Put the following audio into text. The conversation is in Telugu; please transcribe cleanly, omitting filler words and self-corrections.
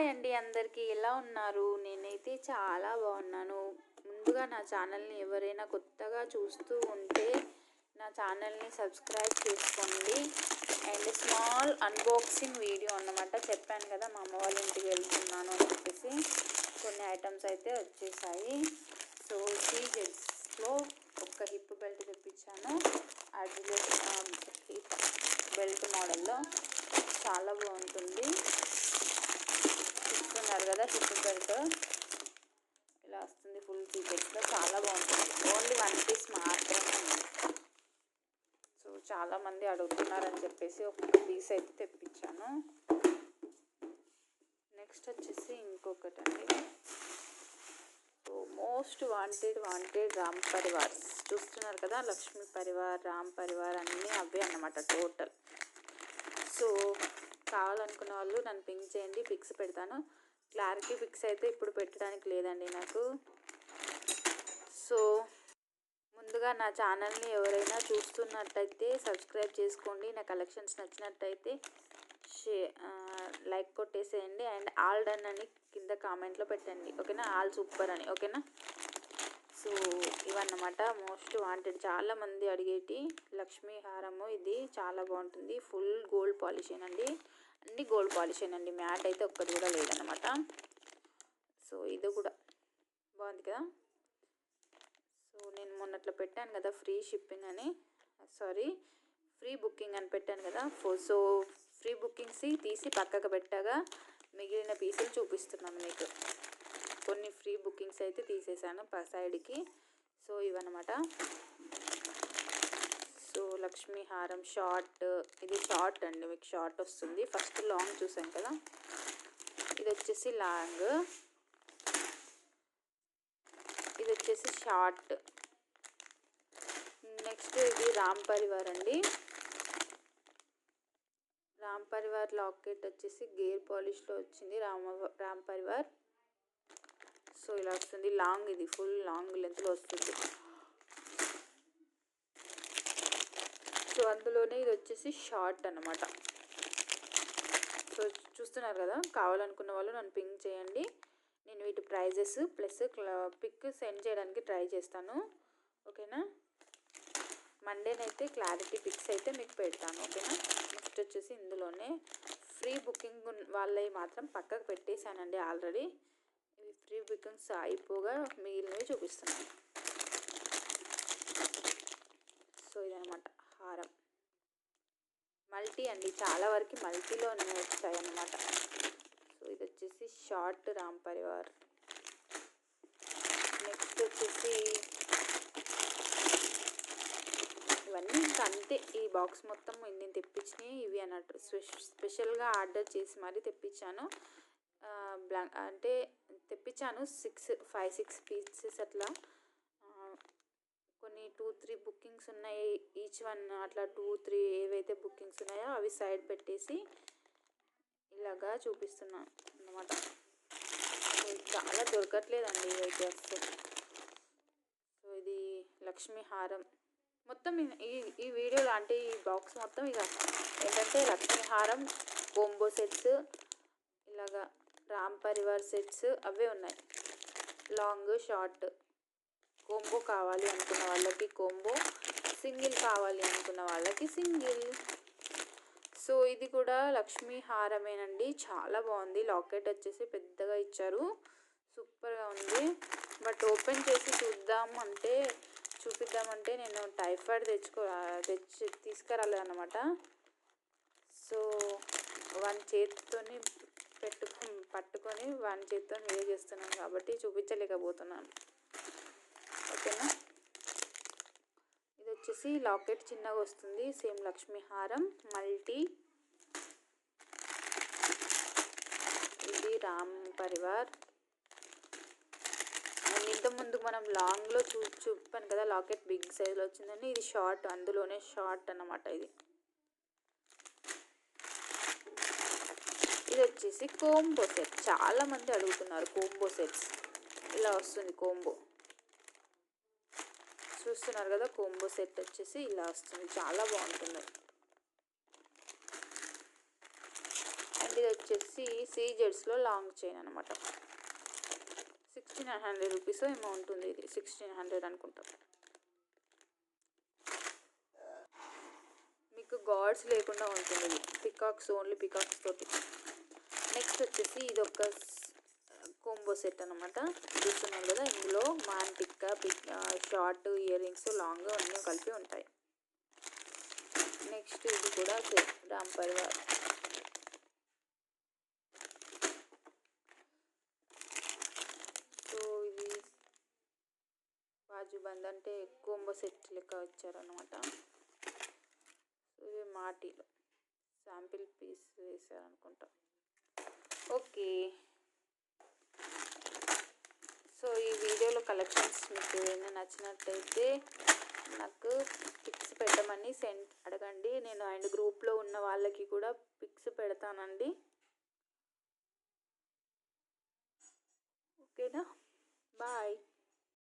హాయ్ అండి, అందరికీ ఎలా ఉన్నారు? నేనైతే చాలా బాగున్నాను. ముందుగా నా ఛానల్ని ఎవరైనా కొత్తగా చూస్తూ ఉంటే నా ఛానల్ని సబ్స్క్రైబ్ చేసుకోండి. అండ్ స్మాల్ అన్బాక్సింగ్ వీడియో అన్నమాట. చెప్పాను కదా మా అమ్మ వాళ్ళ ఇంటికి వెళ్తున్నాను అని చెప్పేసి కొన్ని ఐటమ్స్ అయితే వచ్చేసాయి. సో సీజెడ్స్లో ఒక హిప్ బెల్ట్ తెప్పించాను. అదిలో హిప్ బెల్ట్ మోడల్లో చాలా బాగుంటుంది. చూస్తున్నారు కదా, హిప్ బెల్ట్ ఇలా వస్తుంది. ఫుల్ సీజెడ్స్లో చాలా బాగుంటుంది. ఓన్లీ 1 పీస్ మాత్రమే. సో చాలామంది అడుగుతున్నారని చెప్పేసి ఒక్క పీస్ అయితే తెప్పించాను. నెక్స్ట్ వచ్చేసి ఇంకొకటండి. So most wanted Ram Parivar. చూస్తున్నారు కదా, లక్ష్మీ పరివార్, రామ్ పరివార్ అన్నీ అవే అన్నమాట టోటల్. సో కావాలనుకున్న వాళ్ళు నన్ను పింక్ చేయండి, పిక్స్ పెడతాను. క్లారిటీ పిక్స్ అయితే ఇప్పుడు పెట్టడానికి లేదండి నాకు. సో ముందుగా నా ఛానల్ని ఎవరైనా చూస్తున్నట్టయితే సబ్స్క్రైబ్ చేసుకోండి. నా కలెక్షన్స్ నచ్చినట్టయితే లైక్ కొట్టేసేయండి. అండ్ ఆల్ డన్ అని కింద కామెంట్లో పెట్టండి, ఓకేనా? ఆల్ సూపర్ అని, ఓకేనా? సో ఇవన్నమాట మోస్ట్ వాంటెడ్, చాలామంది అడిగేటి లక్ష్మీ హారము. ఇది చాలా బాగుంటుంది. ఫుల్ గోల్డ్ పాలిషేనండి, అన్ని గోల్డ్ పాలిషేనండి. మ్యాట్ అయితే ఒక్కటి కూడా లేదన్నమాట. సో ఇది కూడా బాగుంది కదా. సో నేను మొన్నట్లో పెట్టాను కదా ఫ్రీ షిప్పింగ్ అని, ఫ్రీ బుకింగ్ అని పెట్టాను కదా. సో ఫ్రీ బుకింగ్స్ తీసి పక్కకు పెట్టగా మిగిలిన పీసులు చూపిస్తున్నాను మీకు. కొన్ని ఫ్రీ బుకింగ్స్ అయితే తీసేసాను సైడ్కి. సో ఇవన్నమాట. సో లక్ష్మీ హారం షార్ట్, ఇది షార్ట్ అండి, మీకు షార్ట్ వస్తుంది. ఫస్ట్ లాంగ్ చూసాం కదా, ఇది వచ్చేసి లాంగ్, ఇది వచ్చేసి షార్ట్. నెక్స్ట్ ఇది రామ్ పరివార్ అండి. రామ్ పరివార్ లాకెట్ వచ్చేసి గేర్ పాలిష్లో వచ్చింది. రామ్ పరివార్. సో ఇలా వస్తుంది లాంగ్, ఇది ఫుల్ లాంగ్ లెంత్లో వస్తుంది. సో అందులోనే ఇది వచ్చేసి షార్ట్ అన్నమాట. సో చూస్తున్నారు కదా, కావాలనుకున్న వాళ్ళు నన్ను పింక్ చేయండి. నేను వీటి ప్రైజెస్ ప్లస్ పిక్ సెండ్ చేయడానికి ట్రై చేస్తాను, ఓకేనా? మండేనైతే క్లారిటీ పిక్స్ అయితే మీకు పెడతాను, ఓకేనా? నెక్స్ట్ వచ్చేసి ఇందులోనే ఫ్రీ బుకింగ్ వాళ్ళవి మాత్రం పక్కకు పెట్టేశానండి ఆల్రెడీ. ఇవి ఫ్రీ బుకింగ్స్ అయిపోగా మిగిలినవి చూపిస్తున్నాను. సో ఇదనమాట హారం. మల్టీ అండి, చాలా వరకు మల్టీలోనే వచ్చాయి అన్నమాట. సో ఇది వచ్చేసి షార్ట్ రామ్ పరివార్. నెక్స్ట్ వచ్చేసి ఇవన్నీ ఇంకా అంతే. ఈ బాక్స్ మొత్తం నేను తెప్పించినవి ఇవి అన్నట్టు. స్పెషల్గా ఆర్డర్ చేసి మరీ తెప్పించాను. అంటే తెప్పించాను 5-6 పీసెస్ అట్లా. కొన్ని 2-3 బుకింగ్స్ ఉన్నాయి ఈచ్ వన్. అట్లా 2-3 ఏవైతే బుకింగ్స్ ఉన్నాయో అవి సైడ్ పెట్టేసి ఇలాగా చూపిస్తున్నాను అన్నమాట. చాలా దొరకట్లేదండి ఇవైతే వస్తే. సో ఇది లక్ష్మీ హారం మొత్తం. ఈ వీడియోలో అంటే ఈ బాక్స్ మొత్తం ఇక ఏంటంటే లక్ష్మీ హారం కోంబో సెట్స్, ఇలాగా రామ్ పరివార్ సెట్స్ అవే ఉన్నాయి. లాంగ్ షార్ట్ కోంబో కావాలి అనుకున్న వాళ్ళకి కోంబో, సింగిల్ కావాలి అనుకున్న వాళ్ళకి సింగిల్. సో ఇది కూడా లక్ష్మీ హారమేనండి, చాలా బాగుంది. లాకెట్ వచ్చేసి పెద్దగా ఇచ్చారు, సూపర్గా ఉంది. బట్ ఓపెన్ చేసి చూపిద్దామంటే నేను టైఫాయిడ్ తీసుకురాలేదన్నమాట. సో వన్ చేతితోని పట్టుకొని వన్ చేతితో వేరే చేస్తున్నాను కాబట్టి చూపించలేకపోతున్నాను, ఓకేనా? ఇది వచ్చేసి లాకెట్ చిన్నగా వస్తుంది, సేమ్ లక్ష్మీ హారం మల్టీ. ఇది రామ్ పరివార్. అండ్ ఇంతకుముందు మనం లాంగ్లో చూపాను కదా లాకెట్ బిగ్ సైజ్లో వచ్చిందని, ఇది షార్ట్, అందులోనే షార్ట్ అన్నమాట. ఇది వచ్చేసి కోంబో సెట్. చాలామంది అడుగుతున్నారు కోంబో సెట్స్. ఇలా వస్తుంది కోంబో, చూస్తున్నారు కదా. కోంబో సెట్ వచ్చేసి ఇలా వస్తుంది, చాలా బాగుంటుంది. అండ్ ఇది వచ్చేసి సీజెడ్స్లో లాంగ్ చైన్ అనమాట. 1600 రూపీస్ ఏమో ఉంటుంది, ఇది 1600 అనుకుంటా. మీకు గాడ్స్ లేకుండా ఉంటుంది ఇది, పికాక్స్, ఓన్లీ పికాక్స్ తోటి. నెక్స్ట్ వచ్చేసి ఇది ఒక కోంబో సెట్ అనమాట. చూస్తున్నాం కదా, ఇందులో మాంటిక్, షార్ట్, ఇయర్ రింగ్స్, లాంగ్ అన్నీ కలిపి ఉంటాయి. నెక్స్ట్ ఇది కూడా రామ్ పరివార్. సో ఇది బాజుబంద్ అంటే కోంబో సెట్ లెక్క వచ్చారనమాట. ఇది మాటీలో శాంపిల్ పీస్ వేసారనుకుంటా. ఓకే, సో ఈ వీడియోలో కలెక్షన్స్ మీకు ఏమైనా నచ్చినట్టయితే నాకు పిక్స్ పెట్టమని అడగండి. నేను అండ్ గ్రూప్లో ఉన్న వాళ్ళకి కూడా పిక్స్ పెడతానండి. ఓకేనా?